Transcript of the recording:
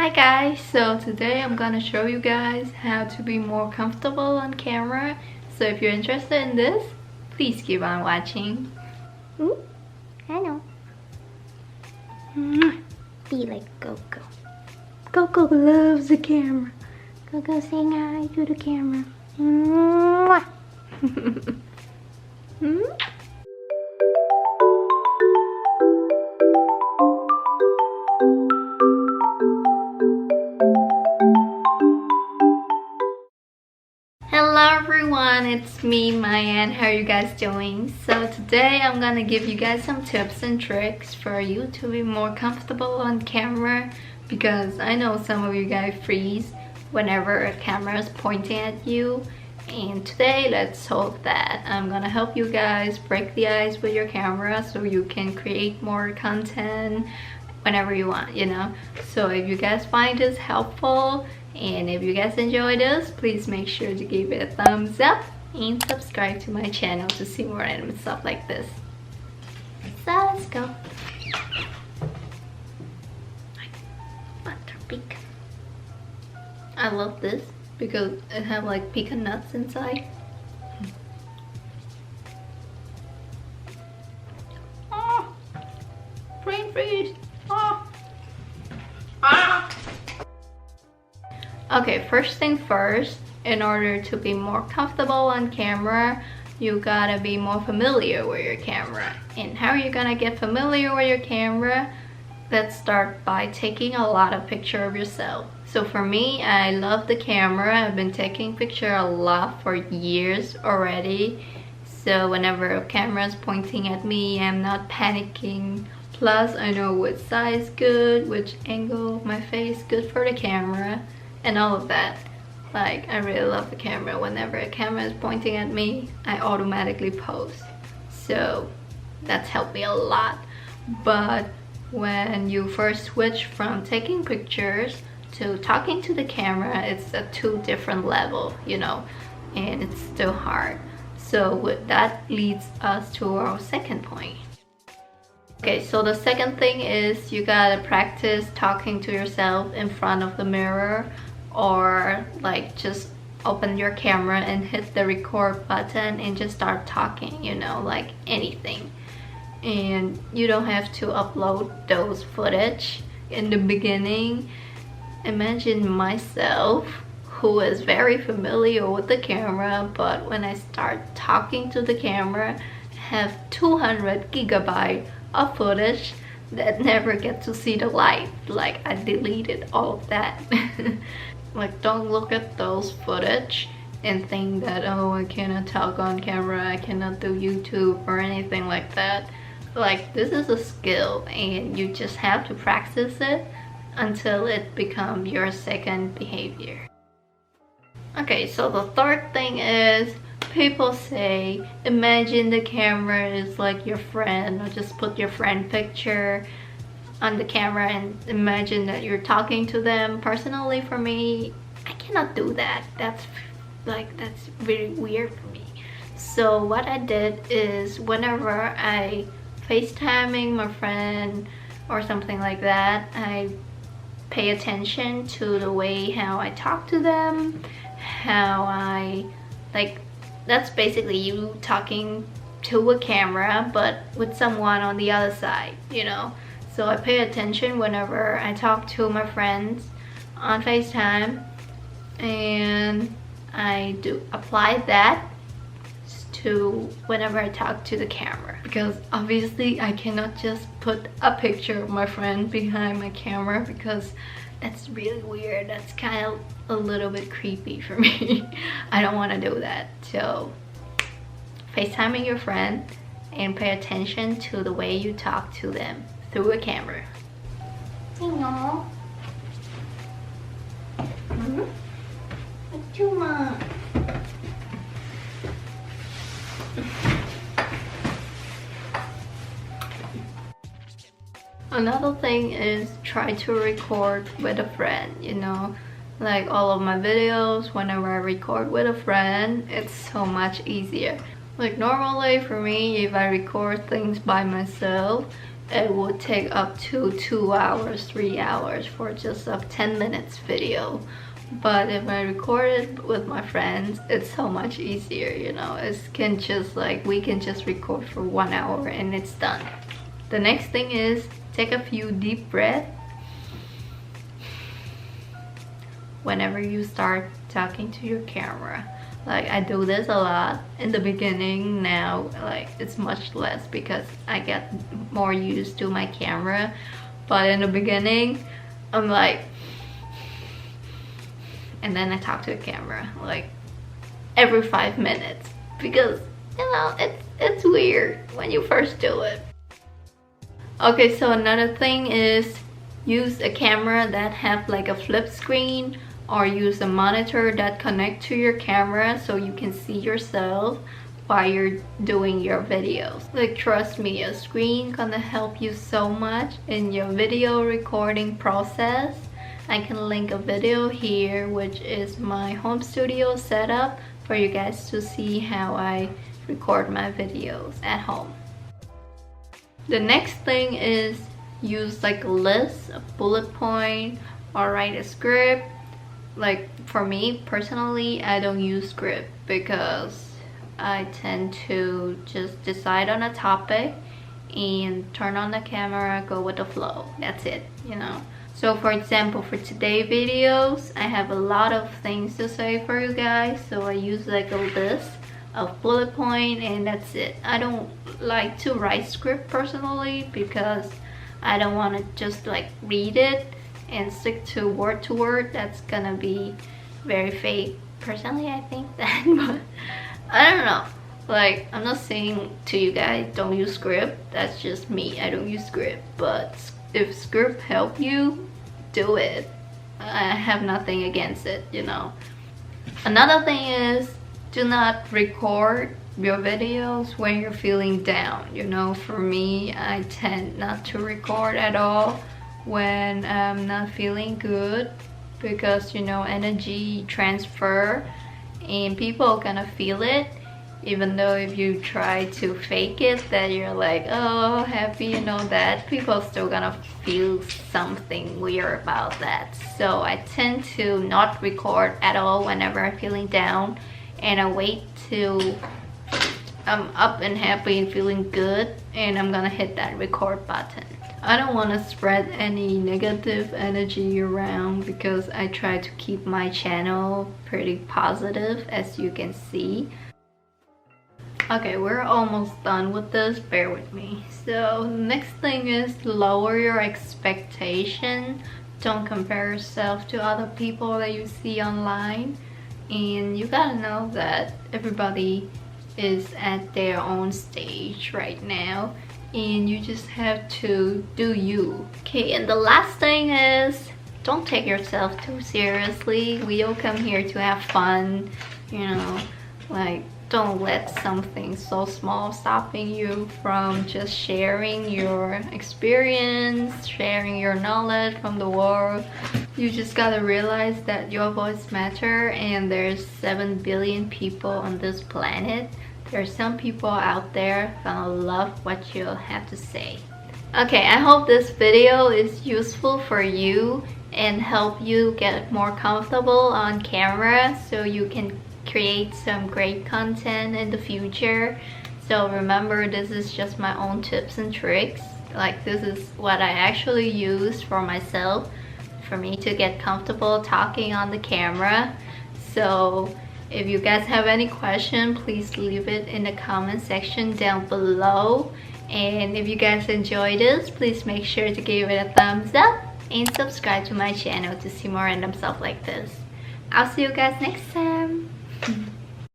Hi guys, so today I'm gonna show you guys how to be more comfortable on camera. So if you're interested in this, please keep on watching. Ooh, I know. Be like Coco. Coco loves the camera. Coco, saying hi to the camera. Mwah. Hello everyone, it's me, MaiAnh. How are you guys doing? So today I'm gonna give you guys some tips and tricks for you to be more comfortable on camera, because I know some of you guys freeze whenever a camera is pointing at you, and today let's solve that. I'm gonna help you guys break the ice with your camera so you can create more content whenever you want, you know. So if you guys find this helpful and if you guys enjoy this, please make sure to give it a thumbs up and subscribe to my channel to see more random stuff like this. So let's go. Butter pecan. I love this because it has like pecan nuts inside. Oh, brain freeze. Oh. Ah. Okay, first thing first, in order to be more comfortable on camera, you gotta be more familiar with your camera. And how are you gonna get familiar with your camera? Let's start by taking a lot of pictures of yourself. So for me, I love the camera. I've been taking pictures a lot for years already. So whenever a camera is pointing at me, I'm not panicking. Plus, I know which size is good, which angle of my face good for the camera, and all of that. Like, I really love the camera. Whenever a camera is pointing at me, I automatically pose. So that's helped me a lot. But when you first switch from taking pictures to talking to the camera, it's a two different level, you know, and it's still hard. So that leads us to our second point. Okay, so the second thing is you gotta practice talking to yourself in front of the mirror, or like just open your camera and hit the record button and just start talking, you know, like anything. And you don't have to upload those footage in the beginning. Imagine myself, who is very familiar with the camera, but when I start talking to the camera, have 200 gigabytes of footage that never get to see the light. Like, I deleted all of that. Like, don't look at those footage and think that, oh, I cannot talk on camera, I cannot do YouTube or anything like that. Like, this is a skill and you just have to practice it until it becomes your second behavior. Okay, so the third thing is, people say imagine the camera is like your friend, or just put your friend picture on the camera and imagine that you're talking to them. Personally, for me, I cannot do that. That's really weird for me. So what I did is, whenever I Facetiming my friend or something like that, I pay attention to the way how I talk to them, how I, like, that's basically you talking to a camera but with someone on the other side, you know. So I pay attention whenever I talk to my friends on FaceTime, and I do apply that to whenever I talk to the camera, because obviously I cannot just put a picture of my friend behind my camera, because that's really weird. That's kind of a little bit creepy for me. I don't want to do that. So FaceTiming your friend and pay attention to the way you talk to them through a camera. Hello. What you want? Another thing is, try to record with a friend, you know. Like, all of my videos, whenever I record with a friend, it's so much easier. Like, normally for me, if I record things by myself, it would take up to 2 hours, 3 hours for just a 10 minutes video. But if I record it with my friends, it's so much easier, you know. We can just record for 1 hour and it's done. The next thing is take a few deep breaths whenever you start talking to your camera. Like, I do this a lot in the beginning. Now, like, it's much less because I get more used to my camera. But in the beginning, I'm like, and then I talk to the camera like every 5 minutes because, you know, it's weird when you first do it. Okay, so another thing is use a camera that have like a flip screen, or use a monitor that connect to your camera so you can see yourself while you're doing your videos. Like, trust me, a screen gonna help you so much in your video recording process. I can link a video here, which is my home studio setup, for you guys to see how I record my videos at home. The next thing is use like a list, a bullet point, or write a script. Like, for me personally, I don't use script because I tend to just decide on a topic and turn on the camera, go with the flow. That's it, you know. So for example, for today's videos, I have a lot of things to say for you guys, so I use like a list of bullet point and that's it. I don't like to write script personally because I don't want to just like read it and stick to word. That's gonna be very fake. Personally, I think that, but I don't know. Like, I'm not saying to you guys don't use script. That's just me. I don't use script, but if script help you, do it. I have nothing against it, you know. Another thing is, do not record your videos when you're feeling down. You know, for me, I tend not to record at all when I'm not feeling good, because, you know, energy transfer and people are gonna feel it. Even though if you try to fake it that you're like, oh, happy and all that, people are still gonna feel something weird about that. So I tend to not record at all whenever I'm feeling down, and I wait till I'm up and happy and feeling good, and I'm gonna hit that record button. I don't want to spread any negative energy around because I try to keep my channel pretty positive, as you can see. Okay, we're almost done with this, bear with me. So next thing is lower your expectation. Don't compare yourself to other people that you see online, and you gotta know that everybody is at their own stage right now, and you just have to do you. Okay, and the last thing is don't take yourself too seriously. We all come here to have fun, you know. Like, don't let something so small stopping you from just sharing your experience, sharing your knowledge from the world. You just gotta realize that your voice matters, and there's 7 billion people on this planet. There's some people out there gonna love what you have to say. Okay, I hope this video is useful for you and help you get more comfortable on camera so you can create some great content in the future. So remember, this is just my own tips and tricks. Like, this is what I actually use for myself, for me to get comfortable talking on the camera. So if you guys have any question, please leave it in the comment section down below. And if you guys enjoyed this, please make sure to give it a thumbs up and subscribe to my channel to see more random stuff like this. I'll see you guys next time.